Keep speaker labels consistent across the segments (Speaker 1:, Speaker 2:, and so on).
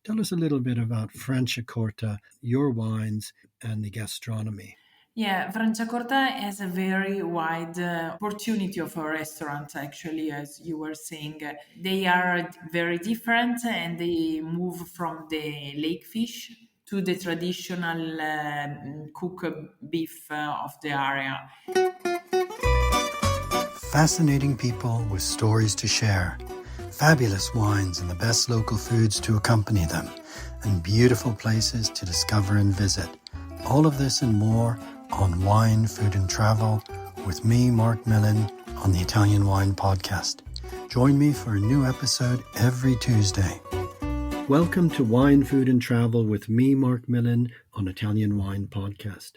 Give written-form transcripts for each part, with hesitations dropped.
Speaker 1: Tell us a little bit about Franciacorta, your wines, and the gastronomy.
Speaker 2: Yeah, Franciacorta has a very wide opportunity of a restaurant, actually, as you were saying. They are very different and they move from the lake fish to the traditional cooked beef of the area.
Speaker 1: Fascinating people with stories to share, fabulous wines and the best local foods to accompany them, and beautiful places to discover and visit. All of this and more on Wine, Food and Travel with me, Marc Millon, on the Italian Wine Podcast. Join me for a new episode every Tuesday. Welcome to Wine, Food and Travel with me, Marc Millon, on Italian Wine Podcast.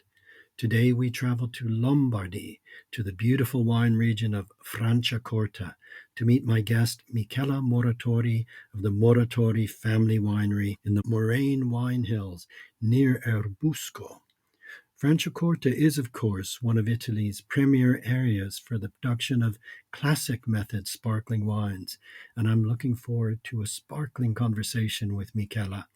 Speaker 1: Today we travel to Lombardy, to the beautiful wine region of Franciacorta, to meet my guest Michela Muratori of the Muratori family winery in the Moraine Wine Hills near Erbusco. Franciacorta is, of course, one of Italy's premier areas for the production of classic method sparkling wines, and I'm looking forward to a sparkling conversation with Michela.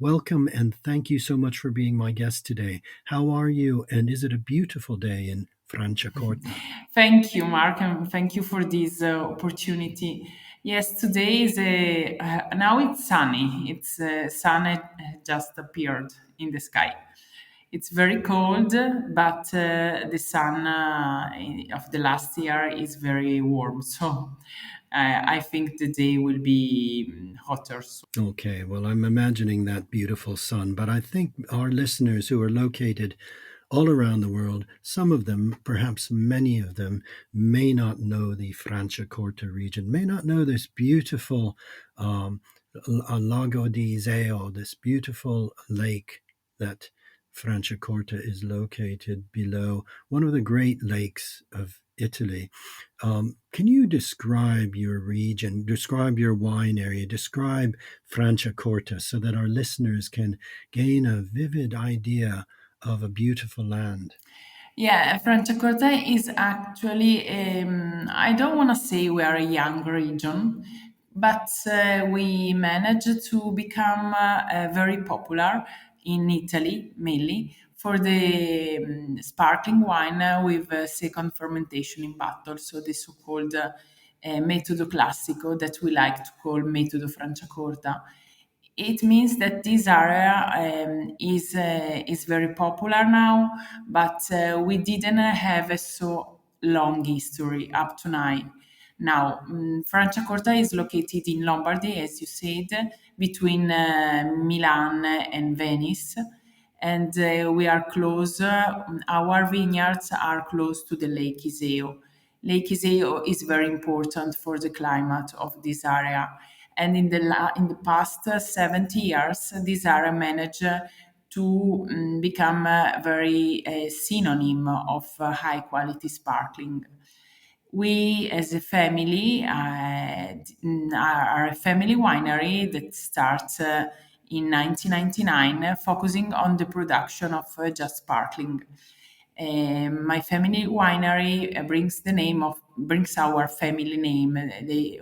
Speaker 1: Welcome and thank you so much for being my guest today. How are you, and is it a beautiful day in Franciacorta?
Speaker 2: Thank you, Mark, and thank you for this opportunity. Yes, today is now it's sunny. It's sun had just appeared in the sky. It's very cold, but the sun of the last year is very warm. So I think the day will be hotter.
Speaker 1: Okay, well, I'm imagining that beautiful sun, but I think our listeners who are located all around the world, some of them, perhaps many of them, may not know the Franciacorta region, may not know this beautiful Lago di Iseo, this beautiful lake that Franciacorta is located below, one of the great lakes of Italy. Can you describe your region, describe your wine area, describe Franciacorta so that our listeners can gain a vivid idea of a beautiful land?
Speaker 2: Yeah, Franciacorta is actually, I don't want to say we are a young region, but we managed to become very popular in Italy, mainly for the sparkling wine with second fermentation in bottle, so the so-called metodo classico that we like to call metodo Franciacorta. It means that this area is very popular now, but we didn't have a so long history up to now. Now, Franciacorta is located in Lombardy, as you said, between Milan and Venice, and we are close. Our vineyards are close to the Lake Iseo. Lake Iseo is very important for the climate of this area, and in the past 70 years, this area managed to become a very synonym of high quality sparkling. We, as a family, are a family winery that starts in 1999, focusing on the production of just sparkling. My family winery brings our family name.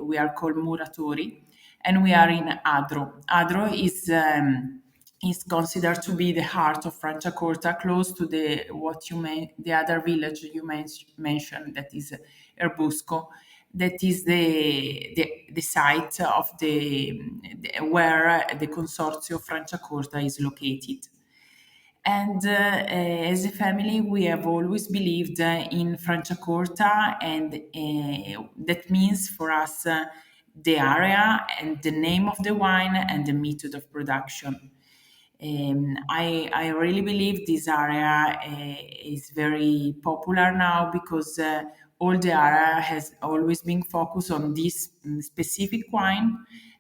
Speaker 2: We are called Muratori, and we are in Adro. Adro is considered to be the heart of Franciacorta, close to the other village you mentioned, that is Erbusco. That is the site of where the Consorzio Franciacorta is located. And as a family, we have always believed in Franciacorta, and that means for us the area and the name of the wine and the method of production. I really believe this area is very popular now because all the area has always been focused on this specific wine,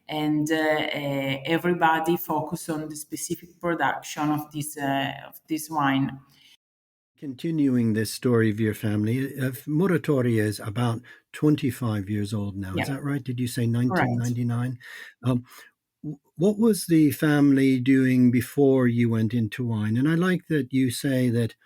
Speaker 2: and everybody focus on the specific production of this wine.
Speaker 1: Continuing this story of your family, Muratori is about 25 years old now. Is
Speaker 2: Yeah,
Speaker 1: that right? Did you say
Speaker 2: correct.
Speaker 1: 1999? Um, what was the family doing before you went into wine? And I like that you say that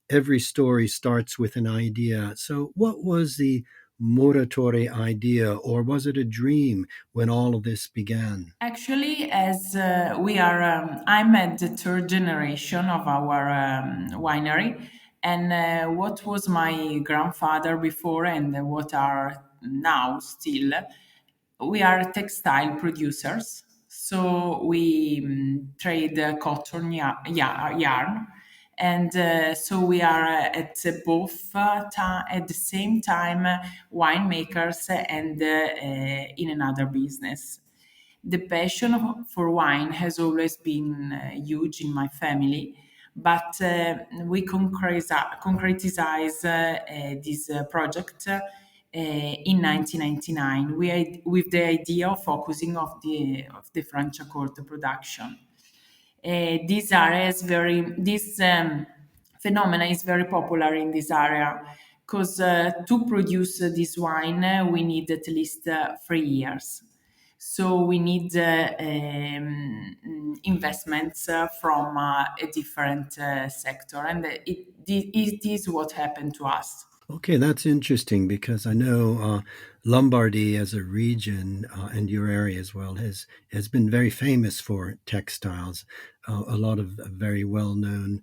Speaker 1: every story starts with an idea. So, what was the Muratori idea, or was it a dream when all of this began?
Speaker 2: Actually, as we are, I'm at the third generation of our winery, and what was my grandfather before, and what are now still, we are textile producers. So we trade cotton yarn, and so we are both at the same time winemakers and in another business. The passion for wine has always been huge in my family, but we concretize this project in 1999 with the idea of focusing of the Franciacorta production. This phenomena is very popular in this area because to produce this wine we need at least 3 years. So we need investments from a different sector, and it is what happened to us.
Speaker 1: Okay, that's interesting because I know Lombardy as a region and your area as well has been very famous for textiles. A lot of very well known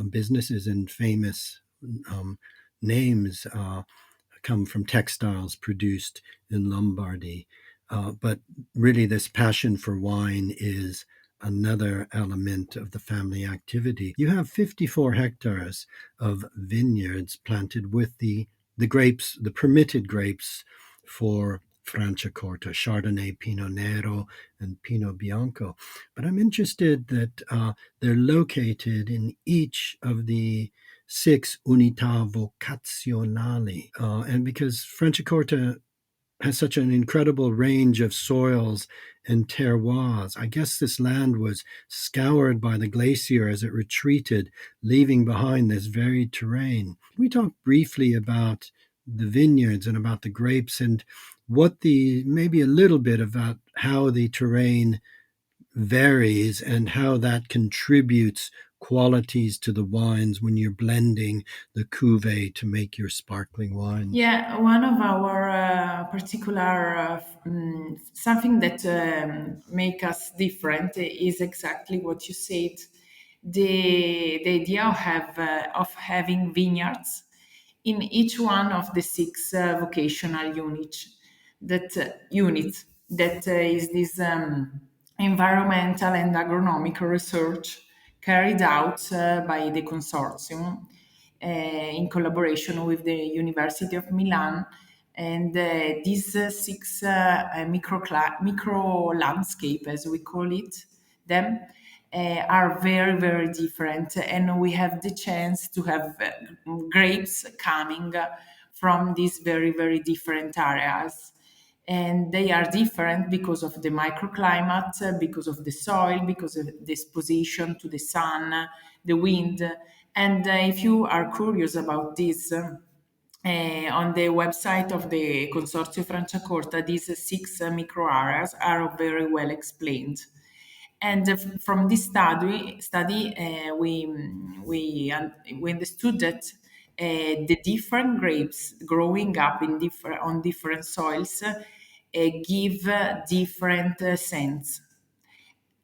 Speaker 1: businesses and famous um, names come from textiles produced in Lombardy. But really, this passion for wine is another element of the family activity. You have 54 hectares of vineyards planted with the grapes, the permitted grapes for Franciacorta, Chardonnay, Pinot Nero, and Pinot Bianco. But I'm interested that they're located in each of the six unità vocazionali. And because Franciacorta has such an incredible range of soils and terroirs. I guess this land was scoured by the glacier as it retreated, leaving behind this varied terrain. Can we talk briefly about the vineyards and about the grapes and maybe a little bit about how the terrain varies and how that contributes qualities to the wines when you're blending the cuvee to make your sparkling wines?
Speaker 2: Yeah, one of our particular something that make us different is exactly what you said. The idea of having vineyards in each one of the six vocational units that is this environmental and agronomic research carried out by the consortium in collaboration with the University of Milan. And these six micro landscape, as we call it, them are very, very different. And we have the chance to have grapes coming from these very, very different areas. And they are different because of the microclimate, because of the soil, because of the exposition to the sun, the wind. And if you are curious about this, on the website of the Consorzio Franciacorta, these six micro areas are very well explained. And from this study we understood that the different grapes growing up on different soils give different scents,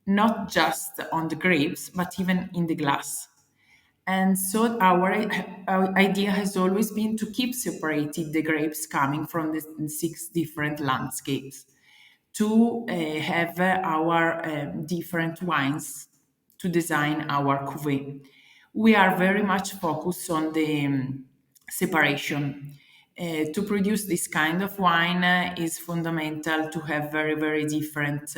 Speaker 2: not just on the grapes, but even in the glass. And so our idea has always been to keep separated the grapes coming from the six different landscapes to have our different wines to design our cuvée. We are very much focused on the separation. To produce this kind of wine is fundamental to have very, very different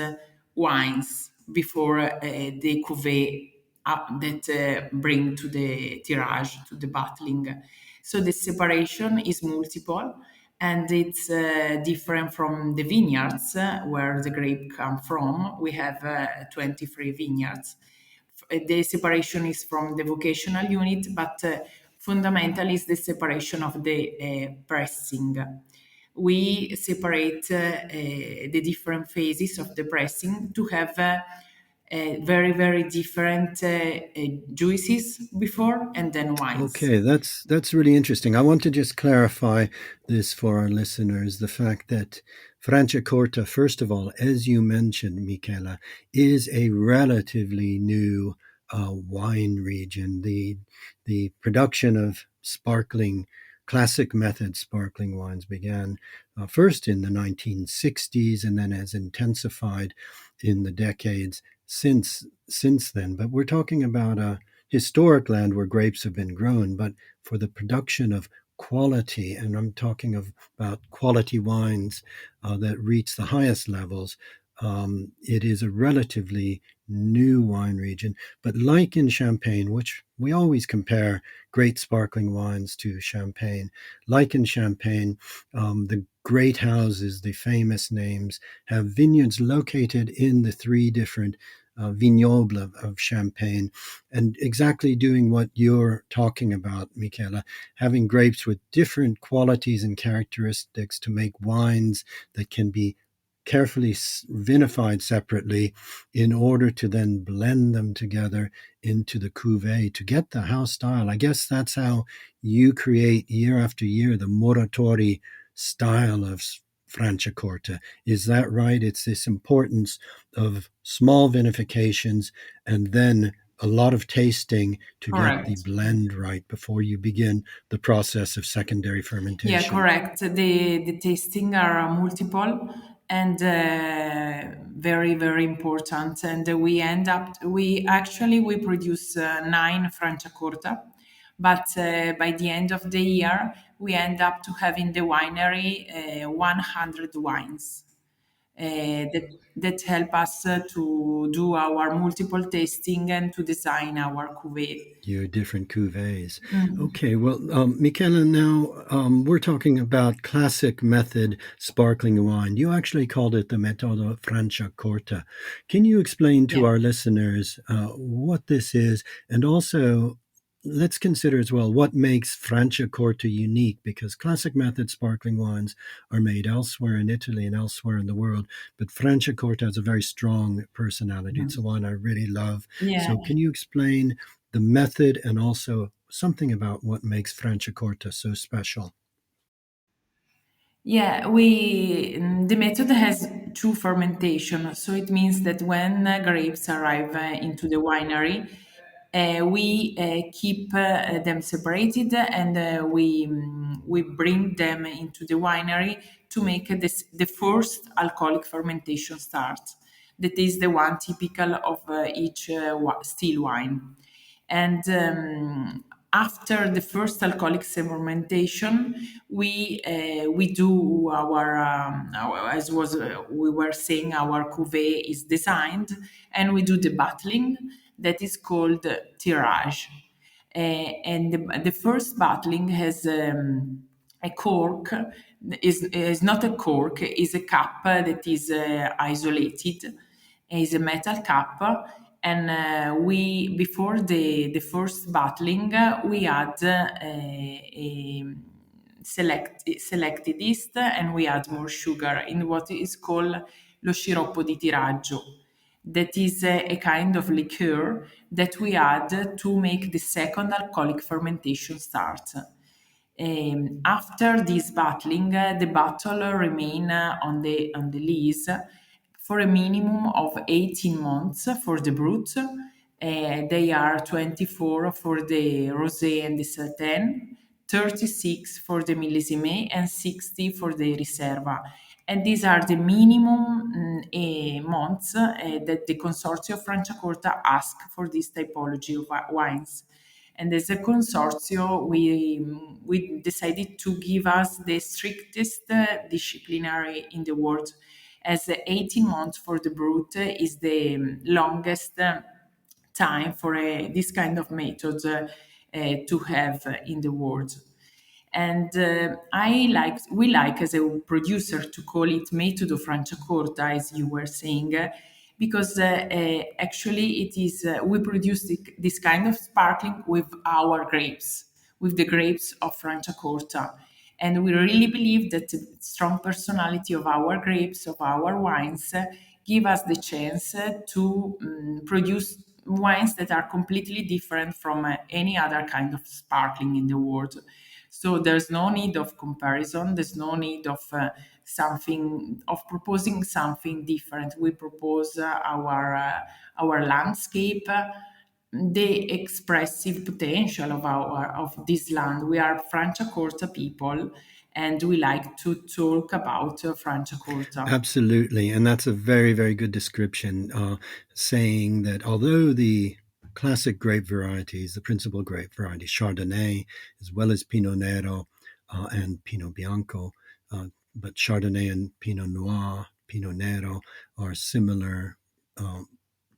Speaker 2: wines before the cuvée that bring to the tirage, to the bottling. So the separation is multiple, and it's different from the vineyards where the grape come from. We have 23 vineyards. The separation is from the vocational unit, but fundamental is the separation of the pressing. We separate the different phases of the pressing to have very, very different juices before, and then wines.
Speaker 1: Okay, that's really interesting. I want to just clarify this for our listeners, the fact that Franciacorta, first of all, as you mentioned, Michela, is a relatively new wine region. The production of sparkling classic method sparkling wines began first in the 1960s and then has intensified in the decades since then. But we're talking about a historic land where grapes have been grown, but for the production of quality, and I'm talking about quality wines that reach the highest levels, it is a relatively new wine region. But like in Champagne, which we always compare great sparkling wines to Champagne, like in Champagne, the great houses, the famous names, have vineyards located in the three different vignobles of Champagne, and exactly doing what you're talking about, Michela, having grapes with different qualities and characteristics to make wines that can be carefully vinified separately in order to then blend them together into the cuvee to get the house style. I guess that's how you create year after year the Muratori style of Franciacorta. Is that right? It's this importance of small vinifications and then a lot of tasting to get the
Speaker 2: Correct.
Speaker 1: blend right before you begin the process of secondary
Speaker 2: Yeah,
Speaker 1: fermentation.
Speaker 2: correct. The tasting are multiple and very, very important. And we produce nine Franciacorta, but by the end of the year we end up to have in the winery 100 wines that help us to do our multiple tasting and to design our cuvée.
Speaker 1: Your different cuvées. Okay, well, Michela, now we're talking about classic method sparkling wine. You actually called it the Metodo Franciacorta. Can you explain
Speaker 2: Yeah.
Speaker 1: to our listeners what this is, and also let's consider as well what makes Franciacorta unique? Because classic method sparkling wines are made elsewhere in Italy and elsewhere in the world, but Franciacorta has a very strong personality. It's a wine I really love.
Speaker 2: Yeah.
Speaker 1: So, can you explain the method and also something about what makes Franciacorta so special?
Speaker 2: Yeah, we the method has two fermentation, so it means that when grapes arrive into the winery, we keep them separated and we bring them into the winery to make the first alcoholic fermentation start. That is the one typical of each still wine. And after the first alcoholic fermentation, we do as was we were saying, our cuvee is designed, and we do the bottling that is called tirage. And the first bottling has a cork, is not a cork, is a cup that is isolated, is a metal cup, and we before the first bottling we add a selected yeast, and we add more sugar in what is called lo sciroppo di tiraggio. That is a kind of liqueur that we add to make the second alcoholic fermentation start. After this bottling, the bottle remain on the lees for a minimum of 18 months for the brut. They are 24 for the rosé and the certain, 36 for the millésime, and 60 for the riserva. And these are the minimum months that the Consorzio Franciacorta ask for this typology of wines. And as a consortium, we decided to give us the strictest disciplinary in the world, as 18 months for the brut is the longest time for this kind of method to have in the world. And we like as a producer to call it metodo Franciacorta, as you were saying, because actually it is we produce this kind of sparkling with our grapes, with the grapes of Franciacorta. And we really believe that the strong personality of our grapes, of our wines, give us the chance to produce wines that are completely different from any other kind of sparkling in the world. So there's no need of comparison. There's no need of something of proposing something different. We propose our landscape, the expressive potential of our of this land. We are Franciacorta people, and we like to talk about Franciacorta.
Speaker 1: Absolutely. And that's a very, very good description, saying that although the classic grape varieties, the principal grape varieties, Chardonnay, as well as Pinot Nero and Pinot Bianco, but Chardonnay and Pinot Noir, Pinot Nero are similar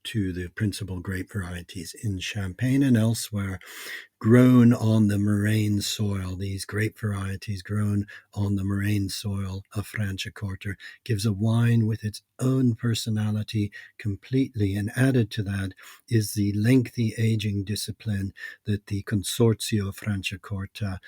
Speaker 1: to the principal grape varieties in Champagne and elsewhere, grown on the moraine soil. These grape varieties grown on the moraine soil of Franciacorta gives a wine with its own personality completely. And added to that is the lengthy aging discipline that the Consorzio Franciacorta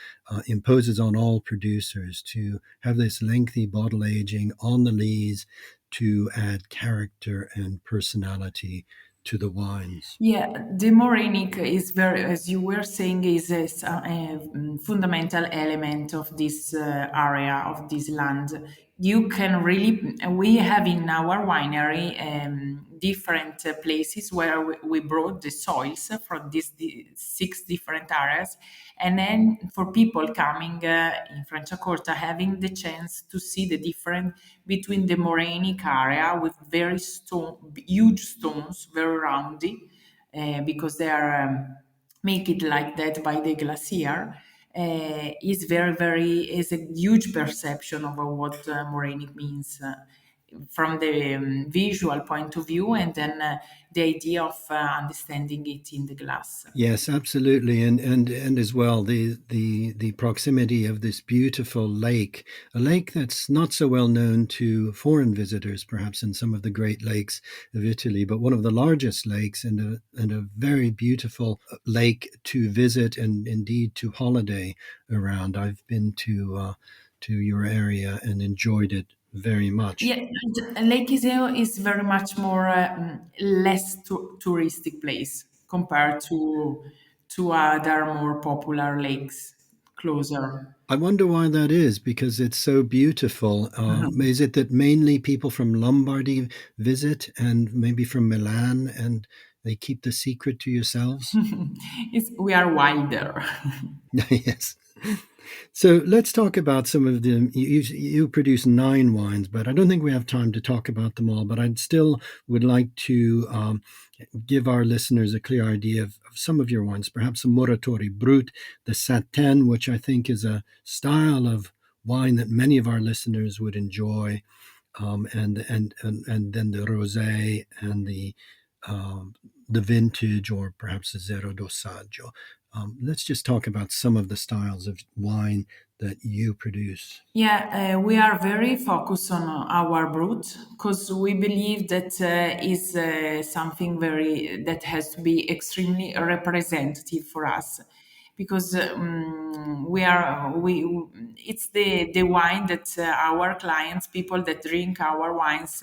Speaker 1: imposes on all producers to have this lengthy bottle aging on the lees to add character and personality to the wines.
Speaker 2: Yeah, the morenic is very, as you were saying, is a fundamental element of this area of this land. You can really, we have in our winery different places where we brought the soils from these six different areas, and then for people coming in Franciacorta, having the chance to see the difference between the morenic area with very huge stones, very roundy, because they are make it like that by the glacier. Is very very is a huge perception of what morenic means from the visual point of view, and then the idea of understanding it in the glass.
Speaker 1: Yes, absolutely, and as well the proximity of this beautiful lake, a lake that's not so well known to foreign visitors, perhaps in some of the Great Lakes of Italy, but one of the largest lakes and a very beautiful lake to visit and indeed to holiday around. I've been to your area and enjoyed it very much.
Speaker 2: Yeah, Lake Iseo is very much more less touristic place compared to other more popular lakes closer.
Speaker 1: I wonder why that is, because it's so beautiful. Is it that mainly people from Lombardy visit and maybe from Milan and they keep the secret to yourselves?
Speaker 2: We are wilder.
Speaker 1: Yes. So let's talk about some of the. You produce 9 wines, but I don't think we have time to talk about them all. But I'd still would like to give our listeners a clear idea of some of your wines, perhaps a Muratori Brut, the Satin, which I think is a style of wine that many of our listeners would enjoy, and then the Rosé and the vintage, or perhaps the Zero Dossaggio. Let's just talk about some of the styles of wine that you produce.
Speaker 2: Yeah, we are very focused on our brut because we believe that is something very that has to be extremely representative for us, because we are we it's the wine that our clients, people that drink our wines,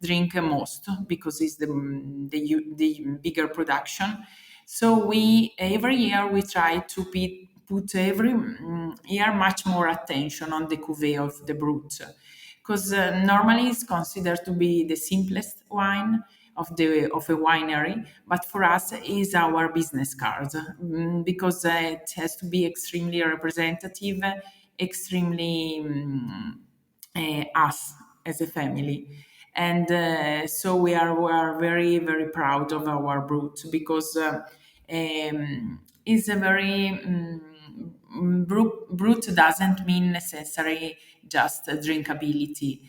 Speaker 2: drink most, because it's the bigger production. So we every year we try to put every year much more attention on the cuvée of the brut, because normally it's considered to be the simplest wine of a winery, but for us is our business card, because it has to be extremely representative, extremely us as a family. And so we are very very proud of our brut, because it's a very brut doesn't mean necessarily just drinkability,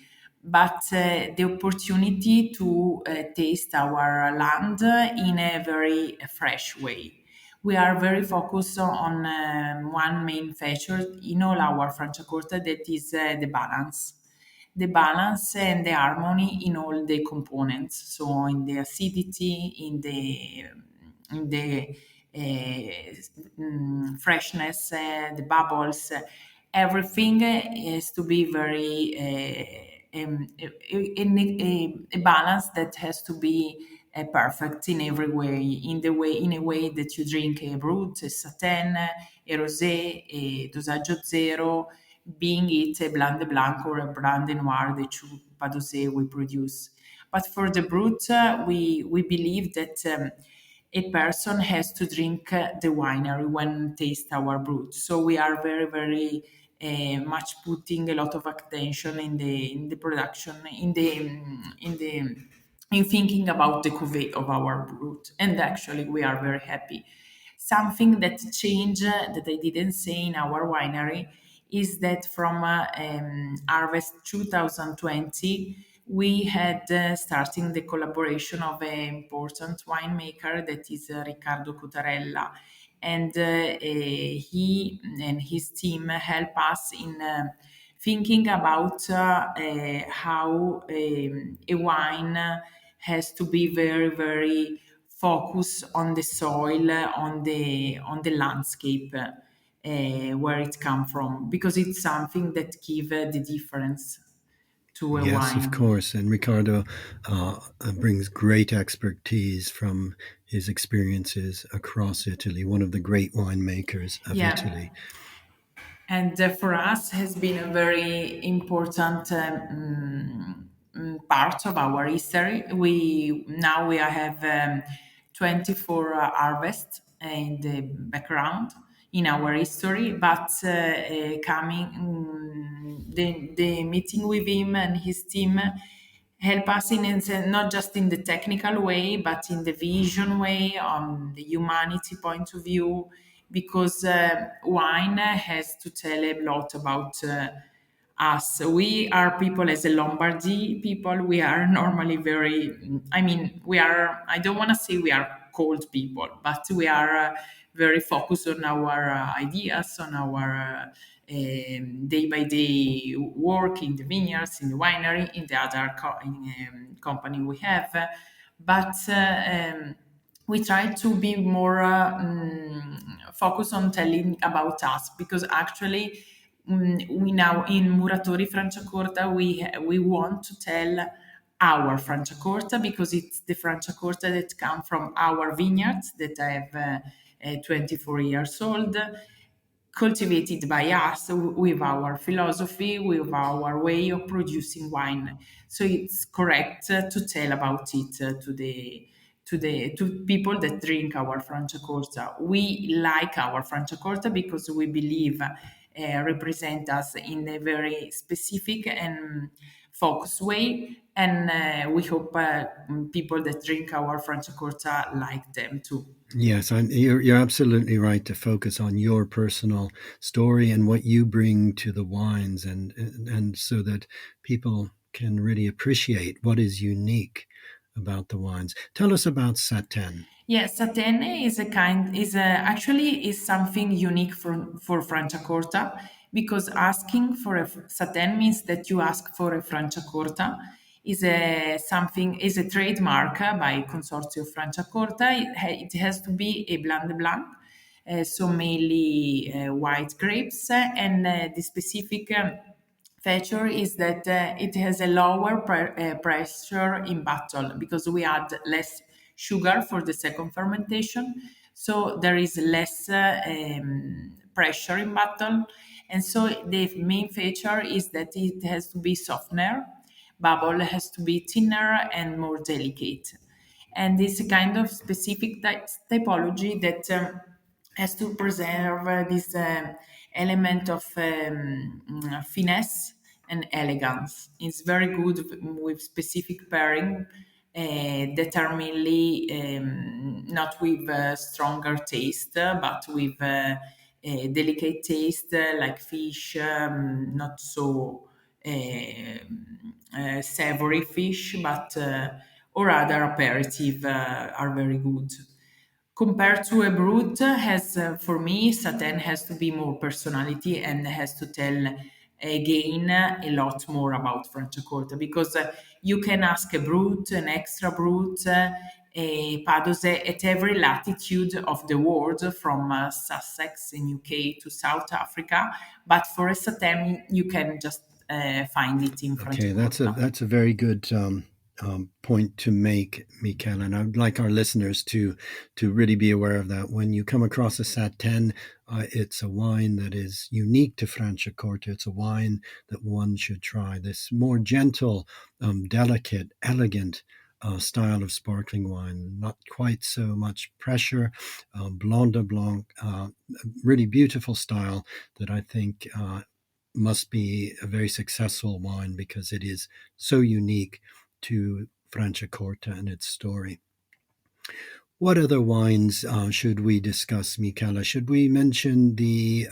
Speaker 2: but the opportunity to taste our land in a very fresh way. We are very focused on one main feature in all our Franciacorta, that is the balance and the harmony in all the components. So in the acidity, in the freshness, the bubbles, everything is to be very a balance that has to be perfect in every way, in a way that you drink a brut, a satin, a rosé, a dosaggio zero, being it a Blanc de Blanc or a Blanc de Noir, the two Padosé we produce. But for the brut, we believe that a person has to drink the winery when taste our brut. So we are very, very much putting a lot of attention in the production, in thinking about the cuvée of our brut. And actually, we are very happy. Something that changed that I didn't say in our winery is that from harvest 2020 we had starting the collaboration of an important winemaker that is Riccardo Cotarella, and he and his team help us in thinking about how a wine has to be very, very focused on the soil, on the landscape where it come from, because it's something that give the difference to a
Speaker 1: Yes, of
Speaker 2: wine.
Speaker 1: course. And Ricardo brings great expertise from his experiences across Italy, one of the great winemakers of
Speaker 2: Yeah,
Speaker 1: Italy.
Speaker 2: and for us has been a very important part of our history. We have 24 harvests in the background in our history, but coming the meeting with him and his team help us not just in the technical way, but in the vision way, on the humanity point of view, because wine has to tell a lot about us. We are people as a Lombardy people. We are normally very, I mean, we are, I don't want to say we are cold people, but we are very focused on our ideas, on our day by day work in the vineyards, in the winery, in the other company we have. But we try to be more focused on telling about us, because actually we now in Muratori Franciacorta we want to tell our Franciacorta, because it's the Franciacorta that come from our vineyards that have 24 years old, cultivated by us with our philosophy, with our way of producing wine. So it's correct to tell about it to people that drink our Franciacorta. We like our Franciacorta because we believe represent us in a very specific and focused way, and we hope people that drink our Franciacorta like them too.
Speaker 1: Yes, you're absolutely right to focus on your personal story and what you bring to the wines, and so that people can really appreciate what is unique about the wines. Tell us about Satin.
Speaker 2: Yes, satene actually is something unique for Franciacorta, because asking for a satene means that you ask for a Franciacorta. Is a trademark by Consorzio Franciacorta. It has to be a Blanc de Blanc, so mainly white grapes, and the specific feature is that it has a lower pressure in bottle, because we add less sugar for the second fermentation, so there is less pressure in bottle. And so the main feature is that it has to be softer, bubble has to be thinner and more delicate, and this kind of specific typology that has to preserve this element of finesse and elegance. It's very good with specific pairing that are mainly not with stronger taste, but with a delicate taste, like fish, not so savory fish, but or other aperitif are very good. Compared to a brut, has for me, Satin has to be more personality and has to tell again a lot more about Franciacorta, because you can ask a brut, an extra brut, a Padose at every latitude of the world, from Sussex in UK to South Africa. But for a Satin, you can just find it in
Speaker 1: Okay,
Speaker 2: Franciacorta.
Speaker 1: that's a very good point to make, Michele, and I'd like our listeners to really be aware of that. When you come across a Satin, it's a wine that is unique to Franciacorta. It's a wine that one should try. This more gentle, delicate, elegant. Style of sparkling wine, not quite so much pressure, Blanc de Blanc, really beautiful style that I think must be a very successful wine because it is so unique to Franciacorta and its story. What other wines should we discuss, Michela? Should we mention the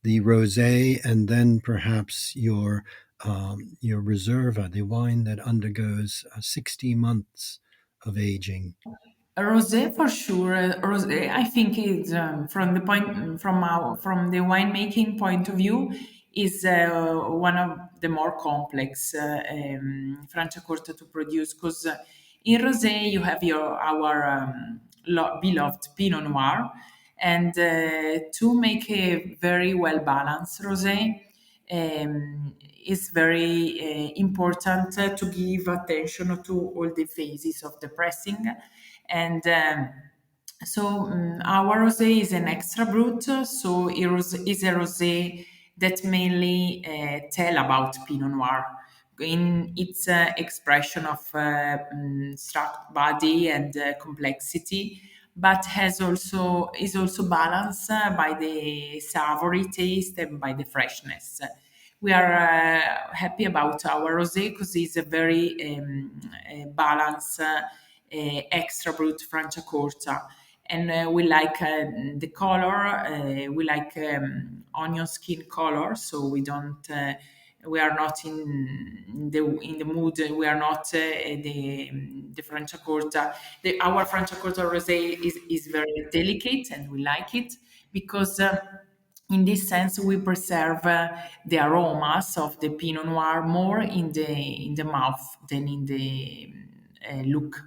Speaker 1: rosé and then perhaps your Reserva, the wine that undergoes 60 months of aging?
Speaker 2: Rosé for sure. Rosé, I think is from the point from the winemaking point of view is one of the more complex Franciacorta to produce because in rosé you have our beloved Pinot Noir, and to make a very well balanced rosé is very important to give attention to all the phases of the pressing. And our rosé is an extra brut, so is a rosé that mainly tell about Pinot Noir in its expression of struct body and complexity, but has also is also balanced by the savory taste and by the freshness. We are happy about our rosé because it's a very balanced extra brut Franciacorta. And we like the color. We like onion skin color, so we don't. We are not in the mood. We are not the Franciacorta. Our Franciacorta rosé is very delicate, and we like it because. In this sense, we preserve the aromas of the Pinot Noir more in the mouth than in the look.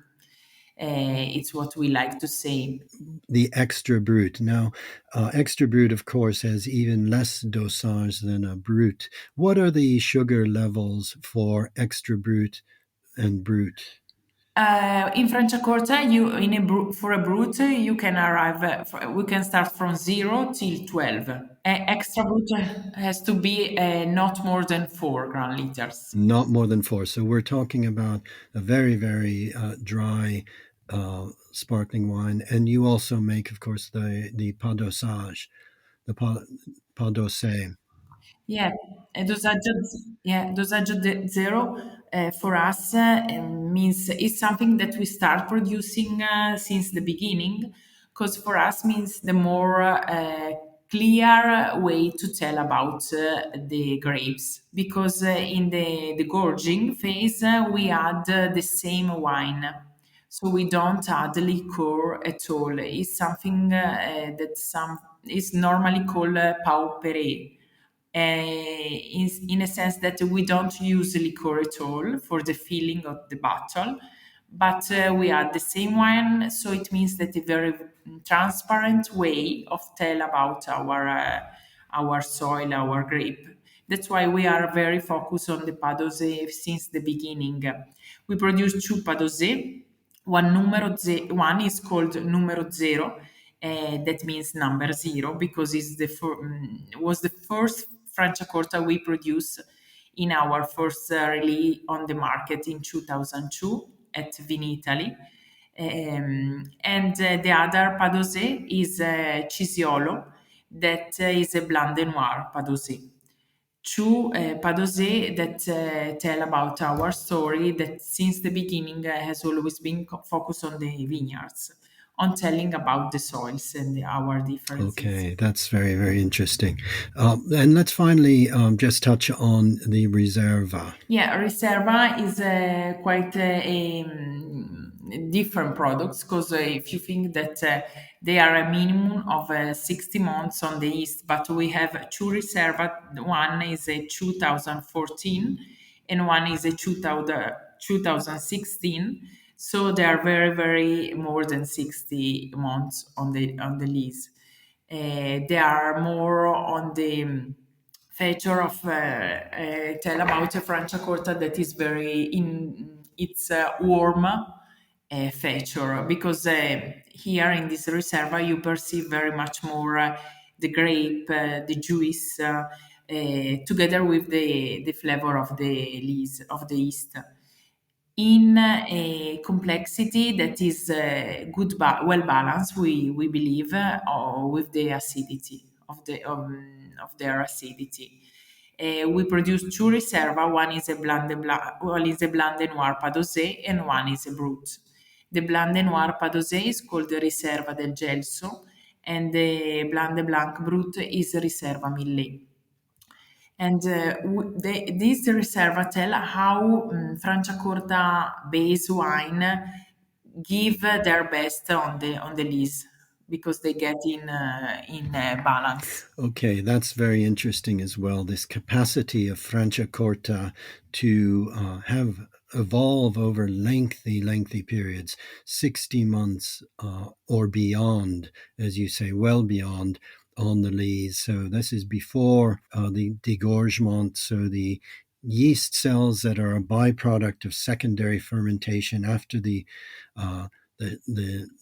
Speaker 2: It's what we like to say.
Speaker 1: The extra brut. Now, extra brut, of course, has even less dosage than a brut. What are the sugar levels for extra brut and brut?
Speaker 2: In Franciacorta, for a brut, you can arrive. We can start from 0 till 12. Extra brut has to be not more than 4 g/L.
Speaker 1: Not more than four. So we're talking about a very, very dry sparkling wine. And you also make, of course, the pas dosage, the pas dosé.
Speaker 2: Yeah, dosage zero for us means it's something that we start producing since the beginning, because for us means the more clear way to tell about the grapes. Because in the gorging phase, we add the same wine. So we don't add liquor at all. It's something that some is normally called paupere, in a sense that we don't use liquor at all for the filling of the bottle, but we add the same wine, so it means that a very transparent way of tell about our soil, our grape. That's why we are very focused on the Padosé since the beginning. We produce two Padosé. One is called numero zero, that means number zero, because was the first Franciacorta we produced in our first release on the market in 2002 at Vinitaly. And the other Padosé is Cisiolo, that is a Blanc de Noir Padosé. Two Padosé that tell about our story that since the beginning has always been focused on the vineyards, on telling about the soils and our differences.
Speaker 1: Okay, that's very, very interesting. And let's finally just touch on the Reserva.
Speaker 2: Yeah, Reserva is quite different products because if you think that they are a minimum of 60 months on the east, but we have two Reserva. One is a 2014 and one is a 2016. So they are very, very more than 60 months on the lease. They are more on the feature of tell about a Franciacorta that is very in its warm feature, because here in this reserva you perceive very much more the grape, the juice, together with the flavor of the lees of the yeast in a complexity that is well balanced, we believe, or with the acidity of their acidity. We produce two reserva. One is a one is a Blande Noir Padosé, and one is a Brut. The Blande Noir Padosé is called the Riserva del Gelso, and the Blande Blanc Brut is Riserva Millet. And this reserva tell how Franciacorta base wine give their best on the lees, because they get in balance.
Speaker 1: Okay, that's very interesting as well. This capacity of Franciacorta to have evolve over lengthy periods, 60 months or beyond, as you say, well beyond on the lees. So this is before the degorgement, so the yeast cells that are a byproduct of secondary fermentation after the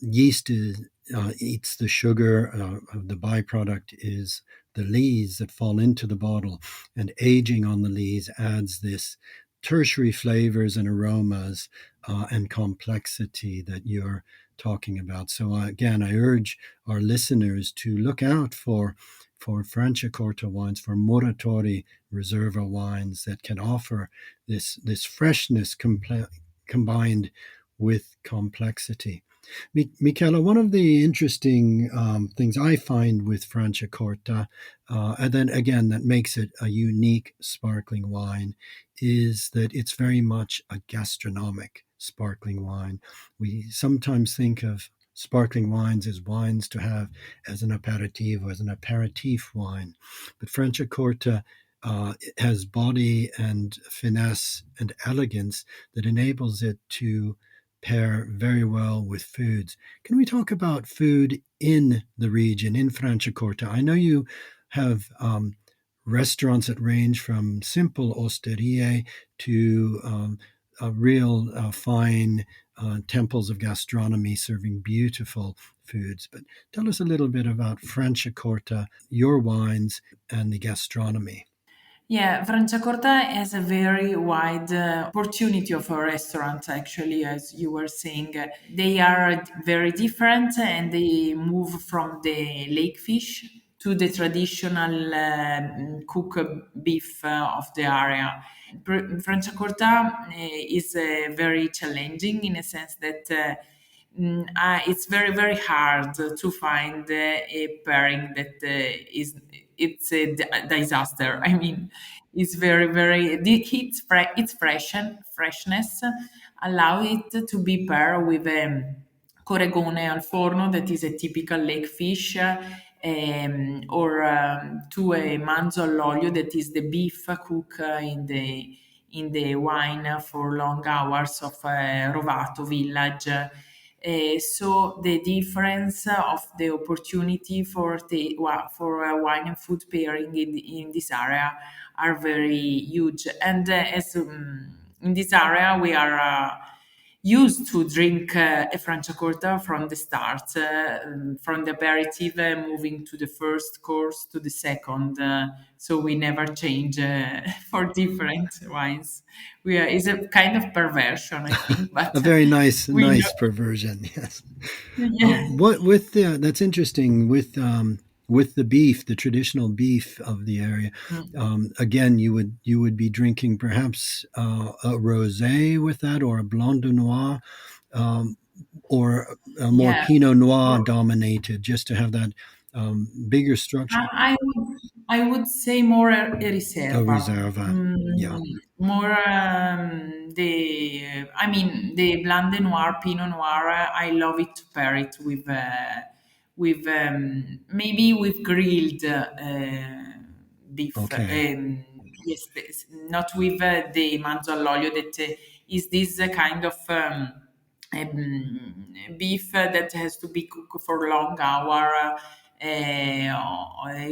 Speaker 1: yeast eats the sugar. The byproduct is the lees that fall into the bottle, and aging on the lees adds this tertiary flavors and aromas and complexity that you're talking about. So again, I urge our listeners to look out for Franciacorta wines, for Muratori Reserva wines that can offer this freshness combined with complexity. Michela, one of the interesting things I find with Franciacorta, and then again that makes it a unique sparkling wine, is that it's very much a gastronomic sparkling wine. We sometimes think of sparkling wines as wines to have as an aperitif or as an aperitif wine, but Franciacorta has body and finesse and elegance that enables it to pair very well with foods. Can we talk about food in the region, in Franciacorta? I know you have restaurants that range from simple osterie to real fine temples of gastronomy serving beautiful foods. But tell us a little bit about Franciacorta, your wines, and the gastronomy.
Speaker 2: Yeah, Franciacorta has a very wide opportunity of a restaurant, actually, as you were saying. They are very different, and they move from the lake fish to the traditional cook beef of the area. Franciacorta is very challenging in a sense that it's very hard to find a pairing that is it's a disaster. I mean, it's very its freshness allow it to be paired with coregone al forno, that is a typical lake fish, or to a manzo all'olio, that is the beef cooked in the wine for long hours of Rovato village. So the difference of the opportunity for wine and food pairing in this area are very huge. And as in this area, we are used to drink a Franciacorta from the start, from the aperitif, moving to the first course to the second. So we never change for different wines. It's a kind of perversion, I think, but
Speaker 1: A very nice,
Speaker 2: we know.
Speaker 1: nice perversion. Yes.
Speaker 2: Yeah.
Speaker 1: What with the that's interesting with the beef, the traditional beef of the area. Again, you would be drinking perhaps a rosé with that, or a blanc de noir, um, or a more
Speaker 2: Yeah.
Speaker 1: Pinot Noir dominated, just to have that bigger structure.
Speaker 2: I would say more a
Speaker 1: A
Speaker 2: riserva.
Speaker 1: reserva,
Speaker 2: Mm,
Speaker 1: yeah.
Speaker 2: More I mean, the Blande Noir, Pinot Noir. I love it to pair it with maybe with grilled beef.
Speaker 1: Okay,
Speaker 2: Yes, not with the manzo all'olio, that is this kind of beef that has to be cooked for long hour.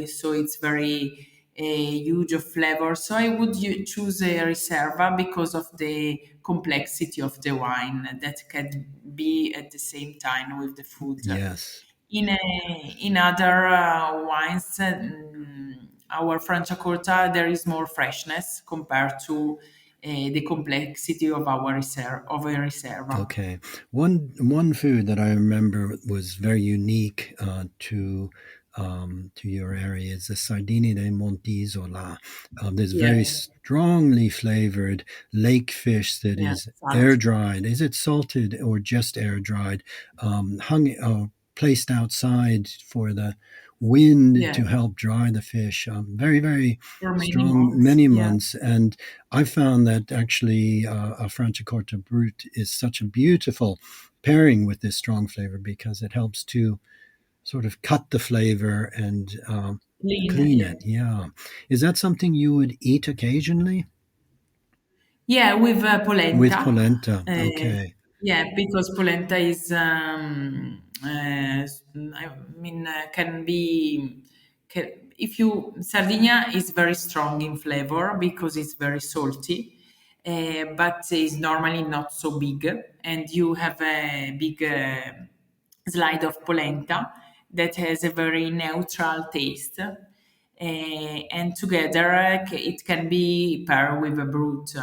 Speaker 2: So it's very a huge of flavor. So I would choose a Riserva because of the complexity of the wine that can be at the same time with the food.
Speaker 1: Yes.
Speaker 2: In other wines, our Franciacorta, there is more freshness compared to the complexity of our a Riserva.
Speaker 1: Okay. One food that I remember was very unique to your area is the Sardini de Montisola. This very
Speaker 2: Yes,
Speaker 1: strongly flavored lake fish that
Speaker 2: yes,
Speaker 1: is air
Speaker 2: salty.
Speaker 1: dried. Is it salted or just air dried? Hung placed outside for the wind
Speaker 2: Yes,
Speaker 1: to help dry the fish. Very, very
Speaker 2: for many
Speaker 1: strong,
Speaker 2: months.
Speaker 1: many
Speaker 2: Yeah,
Speaker 1: months. And I found that actually a Franciacorta Brut is such a beautiful pairing with this strong flavor because it helps to sort of cut the flavor and
Speaker 2: lean.
Speaker 1: clean
Speaker 2: Yeah.
Speaker 1: it. Yeah. Is that something you would eat occasionally?
Speaker 2: Yeah, with
Speaker 1: With
Speaker 2: polenta.
Speaker 1: polenta.
Speaker 2: Uh,
Speaker 1: Okay.
Speaker 2: yeah, because polenta is, I mean, can be, can, if you, Sardinia is very strong in flavor because it's very salty, but is normally not so big. And you have a big slide of polenta that has a very neutral taste. And together it can be paired with a brut.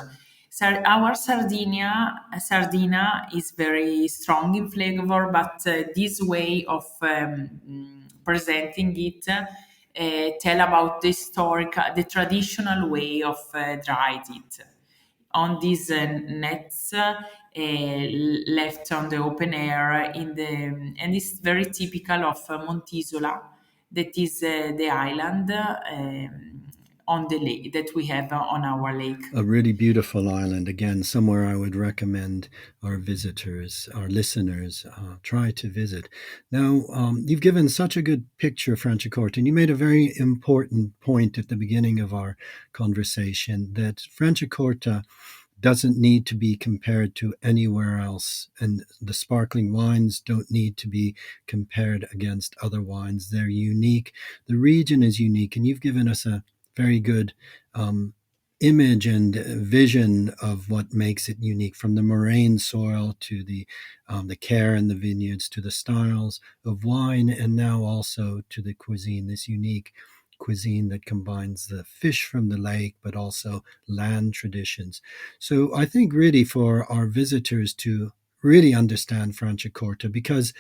Speaker 2: Our Sardina is very strong in flavor, but this way of presenting it tell about the traditional way of dried it on these nets left on the open air and it's very typical of Montisola, that is the island on the lake that we have on our lake.
Speaker 1: A really beautiful island. Again, somewhere I would recommend our visitors, our listeners, try to visit. Now, you've given such a good picture, Franciacorta, and you made a very important point at the beginning of our conversation that Franciacorta doesn't need to be compared to anywhere else. And the sparkling wines don't need to be compared against other wines. They're unique. The region is unique. And you've given us a very good um, image and vision of what makes it unique, from the moraine soil to the care in the vineyards to the styles of wine, and now also to the cuisine, this unique cuisine that combines the fish from the lake but also land traditions. So I think really for our visitors to really understand Franciacorta, because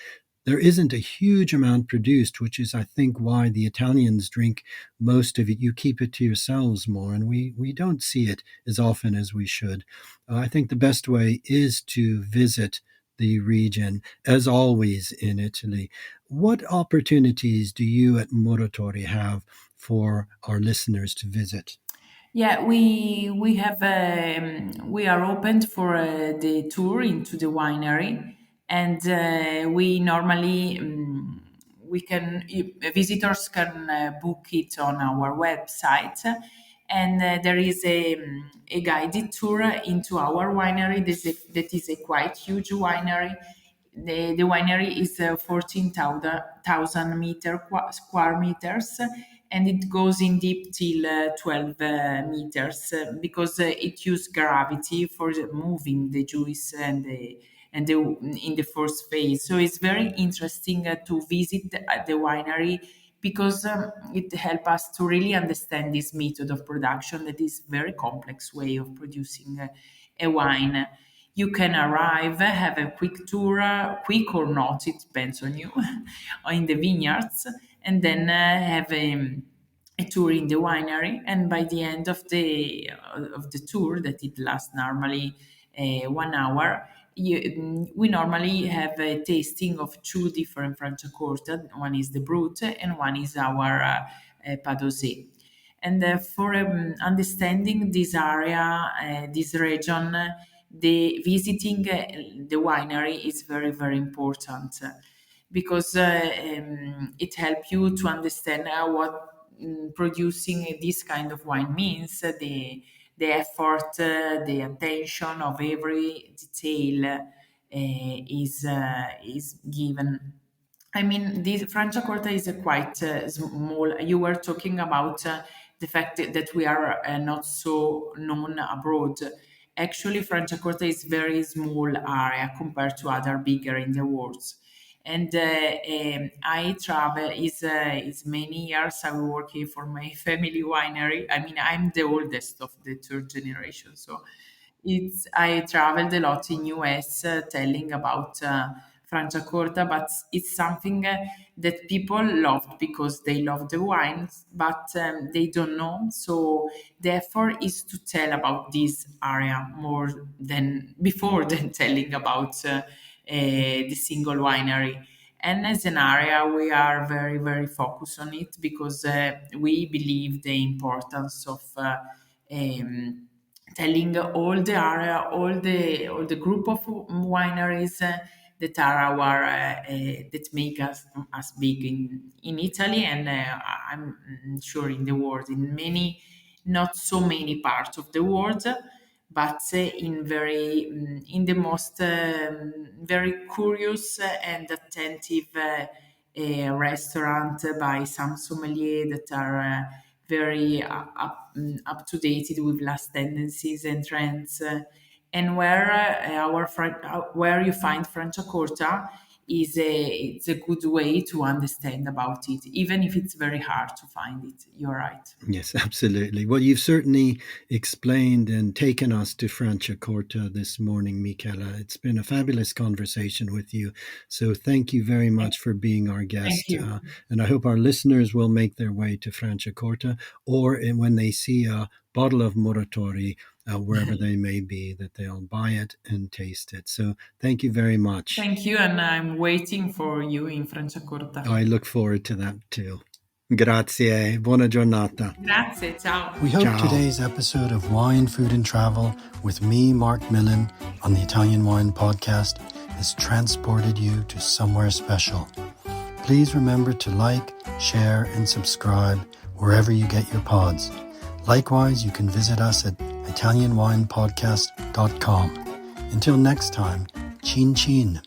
Speaker 1: there isn't a huge amount produced, which is, I think, why the Italians drink most of it. You keep it to yourselves more, and we don't see it as often as we should. I think the best way is to visit the region, as always in Italy. What opportunities do you at Muratori have for our listeners to visit?
Speaker 2: Yeah, we are open for the tour into the winery, and we normally visitors can book it on our website, and there is a guided tour into our winery. That is a quite huge winery. The winery is 14,000 square meters, and it goes in deep till 12 meters because it uses gravity for moving the juice and in the first phase. So it's very interesting to visit the winery because it helps us to really understand this method of production that is very complex way of producing a wine. You can arrive, have a quick tour, quick or not, it depends on you, in the vineyards, and then have a tour in the winery. And by the end of the tour, that it lasts normally 1 hour, we normally have a tasting of two different Franciacorta. One is the Brut, and one is our Padosé. And for understanding this area, this region, the visiting the winery is very, very important because it helps you to understand what producing this kind of wine means, the effort, the attention of every detail is given. I mean, this Franciacorta is a quite small. You were talking about the fact that we are not so known abroad. Actually, Franciacorta is very small area compared to other bigger in the world. And I travel is many years. I work here for my family winery. I mean, I'm the oldest of the third generation, so it's I traveled a lot in US telling about Franciacorta, but it's something that people loved because they love the wines, but they don't know. So the effort is to tell about this area more than before than telling about the single winery. And as an area, we are very, very focused on it because we believe the importance of um, telling all the area, all the group of wineries that are our that make us big in Italy, and I'm sure in the world, in many, not so many parts of the world, but in very in the most very curious and attentive restaurant by some sommelier that are very up to date with last tendencies and trends, and where where you find Franciacorta is it's a good way to understand about it, even if it's very hard to find it. You're right.
Speaker 1: Yes, absolutely. Well, you've certainly explained and taken us to Franciacorta this morning, Michela. It's been a fabulous conversation with you. So thank you very much for being our guest.
Speaker 2: Thank you.
Speaker 1: And I hope our listeners will make their way to Franciacorta, or when they see a bottle of Muratori, wherever they may be, that they'll buy it and taste it. So thank you very much.
Speaker 2: Thank you, and I'm waiting for you in Franciacorta.
Speaker 1: I look forward to that too. Grazie, buona giornata.
Speaker 2: Grazie, ciao.
Speaker 1: We hope
Speaker 2: Ciao.
Speaker 1: Today's episode of Wine, Food and Travel with me, Marc Millon, on the Italian Wine Podcast has transported you to somewhere special. Please remember to like, share, and subscribe wherever you get your pods. Likewise, you can visit us at italianwinepodcast.com. Until next time, chin chin.